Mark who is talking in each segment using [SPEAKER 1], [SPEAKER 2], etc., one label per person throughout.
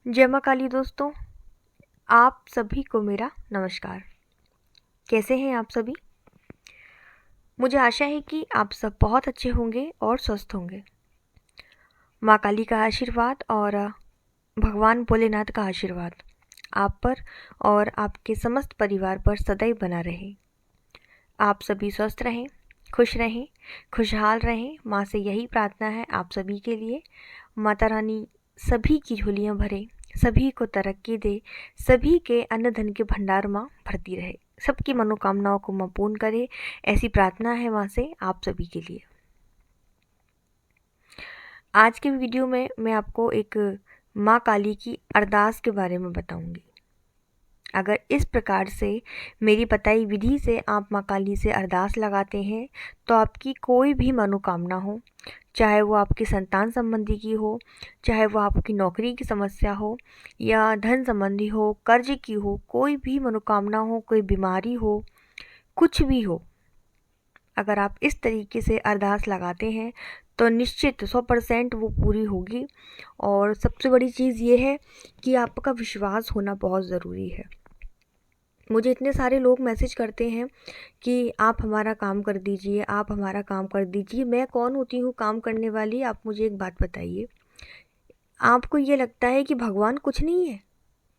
[SPEAKER 1] जय माँ काली दोस्तों, आप सभी को मेरा नमस्कार। कैसे हैं आप सभी? मुझे आशा है कि आप सब बहुत अच्छे होंगे और स्वस्थ होंगे। माँ काली का आशीर्वाद और भगवान भोलेनाथ का आशीर्वाद आप पर और आपके समस्त परिवार पर सदैव बना रहे। आप सभी स्वस्थ रहें, खुश रहें, खुशहाल रहें। माँ से यही प्रार्थना है आप सभी के लिए। माता रानी सभी की झोलियाँ भरे, सभी को तरक्की दे, सभी के अन्न धन के भंडार माँ भरती रहे, सबकी मनोकामनाओं को माँ पूर्ण करे। ऐसी प्रार्थना है माँ से आप सभी के लिए। आज के वीडियो में मैं आपको एक माँ काली की अरदास के बारे में बताऊंगी। अगर इस प्रकार से मेरी बताई विधि से आप माँ काली से अरदास लगाते हैं तो आपकी कोई भी मनोकामना हो, चाहे वो आपकी संतान संबंधी की हो, चाहे वो आपकी नौकरी की समस्या हो या धन संबंधी हो, कर्ज की हो, कोई भी मनोकामना हो, कोई बीमारी हो, कुछ भी हो, अगर आप इस तरीके से अरदास लगाते हैं तो निश्चित 100% वो पूरी होगी। और सबसे बड़ी चीज़ ये है कि आपका विश्वास होना बहुत ज़रूरी है। मुझे इतने सारे लोग मैसेज करते हैं कि आप हमारा काम कर दीजिए, आप हमारा काम कर दीजिए। मैं कौन होती हूँ काम करने वाली? आप मुझे एक बात बताइए। आपको ये लगता है कि भगवान कुछ नहीं है,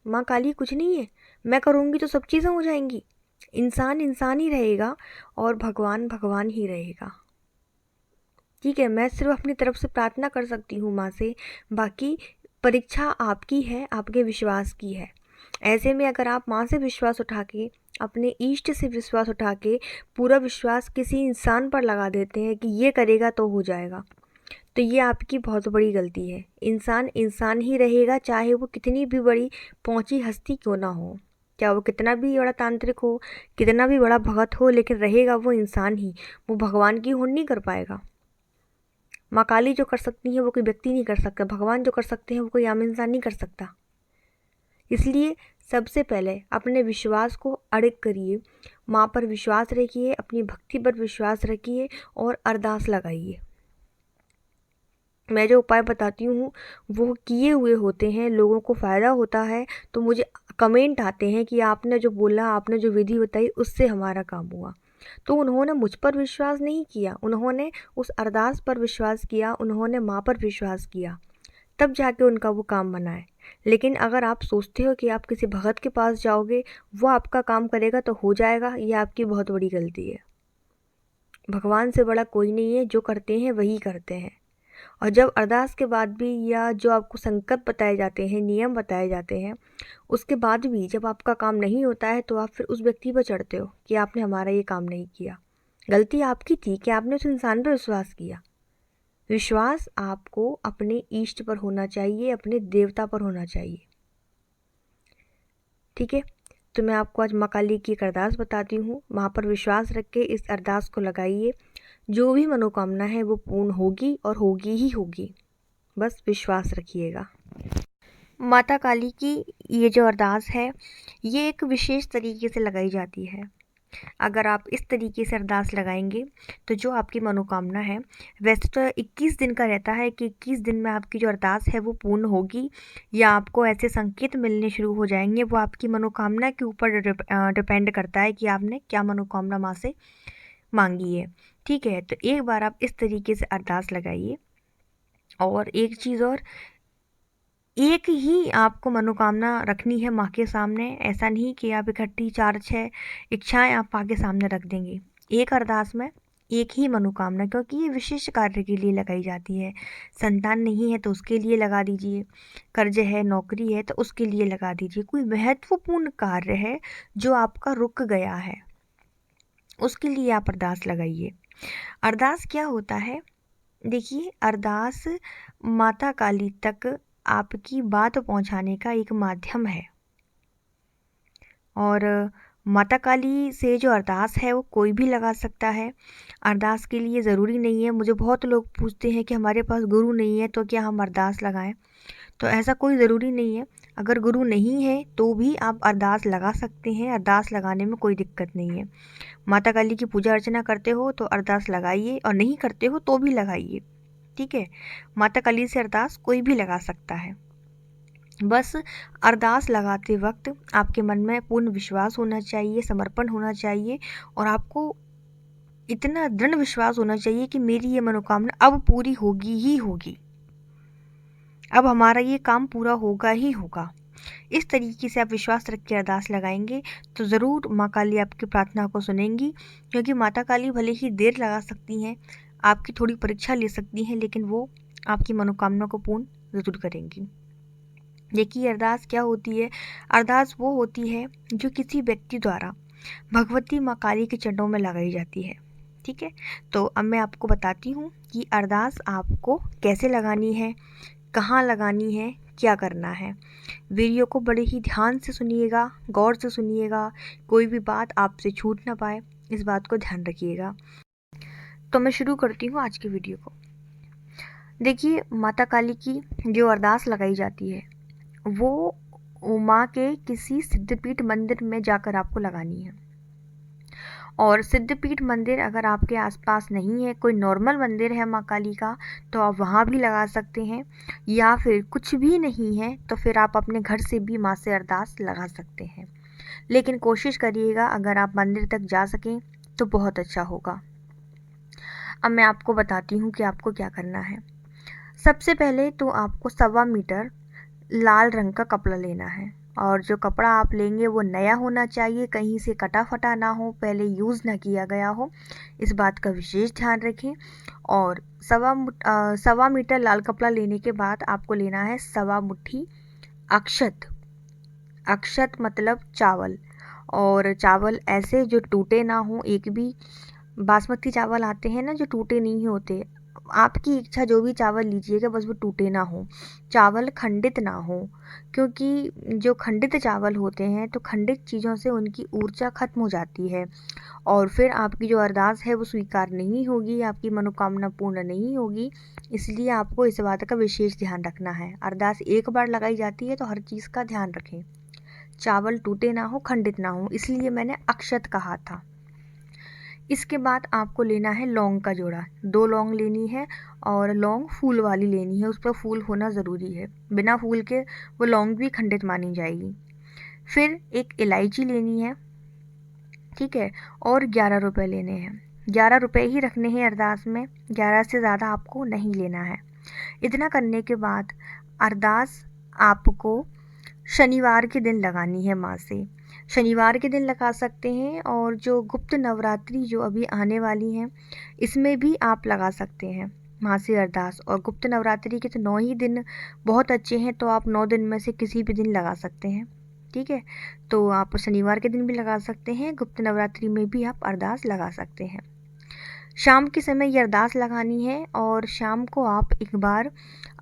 [SPEAKER 1] माँ काली कुछ नहीं है, मैं करूँगी तो सब चीज़ें हो जाएंगी? इंसान इंसान ही रहेगा और भगवान भगवान ही रहेगा। ठीक है, मैं सिर्फ अपनी तरफ से प्रार्थना कर सकती हूँ माँ से, बाकी परीक्षा आपकी है, आपके विश्वास की है। ऐसे में अगर आप माँ से विश्वास उठा के, अपने इष्ट से विश्वास उठा के पूरा विश्वास किसी इंसान पर लगा देते हैं कि ये करेगा तो हो जाएगा, तो ये आपकी बहुत बड़ी गलती है। इंसान इंसान ही रहेगा, चाहे वो कितनी भी बड़ी पहुंची हस्ती क्यों ना हो, चाहे वो कितना भी बड़ा तांत्रिक हो, कितना भी बड़ा भगत हो, लेकिन रहेगा वो इंसान ही। वो भगवान की होड़ नहीं कर पाएगा। माँ काली जो कर सकती है वो कोई व्यक्ति नहीं कर सकता, भगवान जो कर सकते हैं वो कोई आम इंसान नहीं कर सकता। इसलिए सबसे पहले अपने विश्वास को अड़िग करिए, माँ पर विश्वास रखिए, अपनी भक्ति पर विश्वास रखिए और अरदास लगाइए। मैं जो उपाय बताती हूँ वो किए हुए होते हैं, लोगों को फ़ायदा होता है, तो मुझे कमेंट आते हैं कि आपने जो बोला, आपने जो विधि बताई उससे हमारा काम हुआ। तो उन्होंने मुझ पर विश्वास नहीं किया, उन्होंने उस अरदास पर विश्वास किया, उन्होंने माँ पर विश्वास किया, तब जाके उनका वो काम बना है। लेकिन अगर आप सोचते हो कि आप किसी भगत के पास जाओगे, वो आपका काम करेगा तो हो जाएगा, ये आपकी बहुत बड़ी गलती है। भगवान से बड़ा कोई नहीं है, जो करते हैं वही करते हैं। और जब अरदास के बाद भी या जो आपको संकट बताए जाते हैं, नियम बताए जाते हैं, उसके बाद भी जब आपका काम नहीं होता है तो आप फिर उस व्यक्ति पर चढ़ते हो कि आपने हमारा ये काम नहीं किया। गलती आपकी थी कि आपने उस इंसान पर विश्वास किया। विश्वास आपको अपने इष्ट पर होना चाहिए, अपने देवता पर होना चाहिए। ठीक है, तो मैं आपको आज माँ काली की एक अरदास बताती हूँ। वहाँ पर विश्वास रख के इस अरदास को लगाइए। जो भी मनोकामना है वो पूर्ण होगी और होगी ही होगी, बस विश्वास रखिएगा। माता काली की ये जो अरदास है ये एक विशेष तरीके से लगाई जाती है। अगर आप इस तरीके से अरदास लगाएंगे तो जो आपकी मनोकामना है, वैसे तो 21 दिन का रहता है कि 21 दिन में आपकी जो अरदास है वो पूर्ण होगी या आपको ऐसे संकेत मिलने शुरू हो जाएंगे। वो आपकी मनोकामना के ऊपर डिपेंड करता है कि आपने क्या मनोकामना माँ से मांगी है। ठीक है, तो एक बार आप इस तरीके से अरदास लगाइए। और एक चीज़ और, एक ही आपको मनोकामना रखनी है माँ के सामने। ऐसा नहीं कि आप इकट्ठी 4-6 इच्छाएं आप माँ के सामने रख देंगे। एक अरदास में एक ही मनोकामना, क्योंकि ये विशिष्ट कार्य के लिए लगाई जाती है। संतान नहीं है तो उसके लिए लगा दीजिए, कर्ज है, नौकरी है तो उसके लिए लगा दीजिए, कोई महत्वपूर्ण कार्य है जो आपका रुक गया है उसके लिए आप अरदास लगाइए। अरदास क्या होता है? देखिए, अरदास माता काली तक आपकी बात पहुंचाने का एक माध्यम है। और माता काली से जो अरदास है वो कोई भी लगा सकता है। अरदास के लिए ज़रूरी नहीं है, मुझे बहुत लोग पूछते हैं कि हमारे पास गुरु नहीं है तो क्या हम अरदास लगाएं? तो ऐसा कोई ज़रूरी नहीं है। अगर गुरु नहीं है तो भी आप अरदास लगा सकते हैं, अरदास लगाने में कोई दिक्कत नहीं है। माता काली की पूजा अर्चना करते हो तो अरदास लगाइए, और नहीं करते हो तो भी लगाइए। ठीक है, माता काली से अरदास कोई भी लगा सकता है। बस अरदास लगाते वक्त आपके मन में पूर्ण विश्वास होना चाहिए, समर्पण होना चाहिए और आपको इतना दृढ़ विश्वास होना चाहिए कि मेरी ये मनोकामना अब पूरी होगी ही होगी, अब हमारा ये काम पूरा होगा ही होगा। इस तरीके से आप विश्वास रख के अरदास लगाएंगे तो ज़रूर माँ काली आपकी प्रार्थना को सुनेंगी, क्योंकि माता काली भले ही देर लगा सकती हैं, आपकी थोड़ी परीक्षा ले सकती हैं, लेकिन वो आपकी मनोकामना को पूर्ण ज़रूर करेंगी। देखिए, अरदास क्या होती है? अरदास वो होती है जो किसी व्यक्ति द्वारा भगवती माँ काली के चरणों में लगाई जाती है। ठीक है, तो अब मैं आपको बताती हूँ कि अरदास आपको कैसे लगानी है, कहाँ लगानी है, क्या करना है। वीडियो को बड़े ही ध्यान से सुनिएगा, गौर से सुनिएगा, कोई भी बात आपसे छूट ना पाए, इस बात को ध्यान रखिएगा। तो मैं शुरू करती हूँ आज की वीडियो को। देखिए, माता काली की जो अरदास लगाई जाती है वो माँ के किसी सिद्धपीठ मंदिर में जाकर आपको लगानी है। और सिद्धपीठ मंदिर अगर आपके आसपास नहीं है, कोई नॉर्मल मंदिर है माँ काली का, तो आप वहाँ भी लगा सकते हैं, या फिर कुछ भी नहीं है तो फिर आप अपने घर से भी माँ से अरदास लगा सकते हैं। लेकिन कोशिश करिएगा अगर आप मंदिर तक जा सकें तो बहुत अच्छा होगा। अब मैं आपको बताती हूँ कि आपको क्या करना है। सबसे पहले तो आपको 1.25 मीटर लाल रंग का कपड़ा लेना है, और जो कपड़ा आप लेंगे वो नया होना चाहिए, कहीं से कटा फटा ना हो, पहले यूज़ ना किया गया हो, इस बात का विशेष ध्यान रखें। और 1.25 मीटर लाल कपड़ा लेने के बाद आपको लेना है 1.25 मुट्ठी अक्षत। अक्षत मतलब चावल, और चावल ऐसे जो टूटे ना हो, एक भी बासमती चावल आते हैं ना जो टूटे नहीं होते, आपकी इच्छा जो भी चावल लीजिएगा बस वो टूटे ना हो, चावल खंडित ना हो, क्योंकि जो खंडित चावल होते हैं तो खंडित चीज़ों से उनकी ऊर्जा खत्म हो जाती है और फिर आपकी जो अरदास है वो स्वीकार नहीं होगी, आपकी मनोकामना पूर्ण नहीं होगी। इसलिए आपको इस बात का विशेष ध्यान रखना है। अरदास एक बार लगाई जाती है तो हर चीज़ का ध्यान रखें, चावल टूटे ना हो, खंडित ना हो, इसलिए मैंने अक्षत कहा था। इसके बाद आपको लेना है लौंग का जोड़ा, 2 लौंग लेनी है, और लौंग फूल वाली लेनी है, उस पर फूल होना ज़रूरी है, बिना फूल के वो लौंग भी खंडित मानी जाएगी। फिर एक इलायची लेनी है, ठीक है, और 11 रुपये लेने हैं। 11 रुपये ही रखने हैं अरदास में, 11 से ज़्यादा आपको नहीं लेना है। इतना करने के बाद अरदास आपको शनिवार के दिन लगानी है माँ से। शनिवार के दिन लगा सकते हैं, और जो गुप्त नवरात्रि जो अभी आने वाली हैं इसमें भी आप लगा सकते हैं माँ से अरदास। और गुप्त नवरात्रि के तो 9 ही दिन बहुत अच्छे हैं, तो आप 9 दिन में से किसी भी दिन लगा सकते हैं। ठीक है, तो आप शनिवार के दिन भी लगा सकते हैं, गुप्त नवरात्रि में भी आप अरदास लगा सकते हैं। शाम के समय ये अरदास लगानी है, और शाम को आप एक बार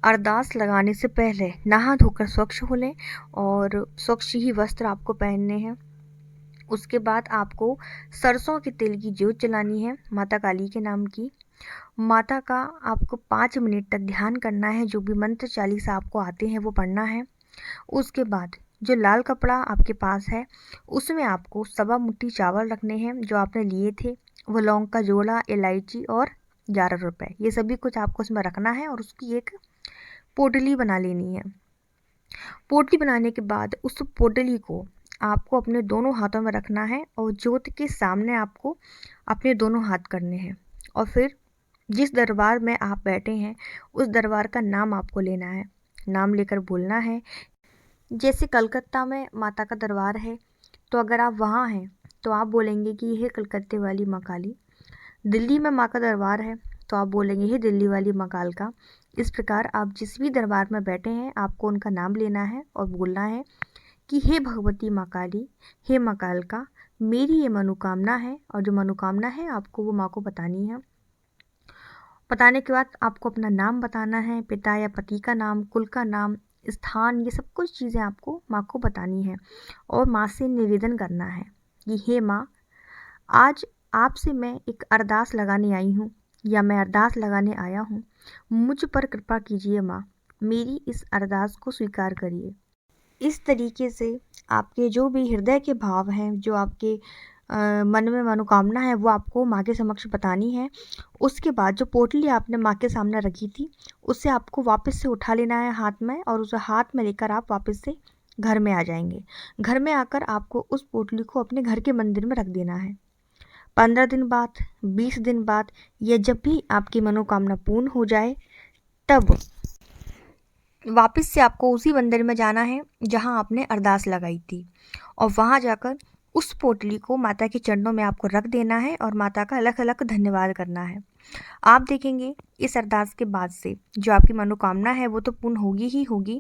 [SPEAKER 1] अरदास लगाने से पहले नहा धोकर स्वच्छ हो लें, और स्वच्छ ही वस्त्र आपको पहनने हैं। उसके बाद आपको सरसों के तेल की ज्योत जलानी है माता काली के नाम की। माता का आपको 5 मिनट तक ध्यान करना है, जो भी मंत्र चालीसा आपको आते हैं वो पढ़ना है। उसके बाद जो लाल कपड़ा आपके पास है उसमें आपको 1.25 मुट्ठी चावल रखने हैं जो आपने लिए थे, वो लौंग का जोड़ा, इलायची और 11 रुपये, ये सभी कुछ आपको उसमें रखना है, और उसकी एक पोटली बना लेनी है। पोटली बनाने के बाद उस पोटली को आपको अपने दोनों हाथों में रखना है, और ज्योत के सामने आपको अपने दोनों हाथ करने हैं, और फिर जिस दरबार में आप बैठे हैं उस दरबार का नाम आपको लेना है, नाम लेकर बोलना है। जैसे कलकत्ता में माता का दरबार है, तो अगर आप वहाँ हैं तो आप बोलेंगे कि यह कलकत्ते वाली माँ काली। दिल्ली में माँ का दरबार है तो आप बोलेंगे हे दिल्ली वाली माँ कालका। इस प्रकार आप जिस भी दरबार में बैठे हैं आपको उनका नाम लेना है और बोलना है कि हे भगवती माँ काली, हे माँ कालका, मेरी ये मनोकामना है, और जो मनोकामना है आपको वो माँ को बतानी है। बताने के बाद आपको अपना नाम बताना है, पिता या पति का नाम, कुल का नाम, स्थान, ये सब कुछ चीज़ें आपको माँ को बतानी है, और माँ से निवेदन करना है कि हे माँ, आज आपसे मैं एक अरदास लगाने आई हूँ, या मैं अरदास लगाने आया हूँ, मुझ पर कृपा कीजिए माँ, मेरी इस अरदास को स्वीकार करिए। इस तरीके से आपके जो भी हृदय के भाव हैं, जो आपके मन में मनोकामना है वो आपको माँ के समक्ष बतानी है। उसके बाद जो पोटली आपने माँ के सामने रखी थी उसे आपको वापस से उठा लेना है हाथ में, और उसे हाथ में लेकर आप वापस से घर में आ जाएंगे। घर में आकर आपको उस पोटली को अपने घर के मंदिर में रख देना है। 15 दिन बाद, 20 दिन बाद, या जब भी आपकी मनोकामना पूर्ण हो जाए तब वापस से आपको उसी मंदिर में जाना है जहां आपने अरदास लगाई थी, और वहां जाकर उस पोटली को माता के चरणों में आपको रख देना है और माता का अलग अलग धन्यवाद करना है। आप देखेंगे इस अरदास के बाद से जो आपकी मनोकामना है वो तो पूर्ण होगी ही होगी,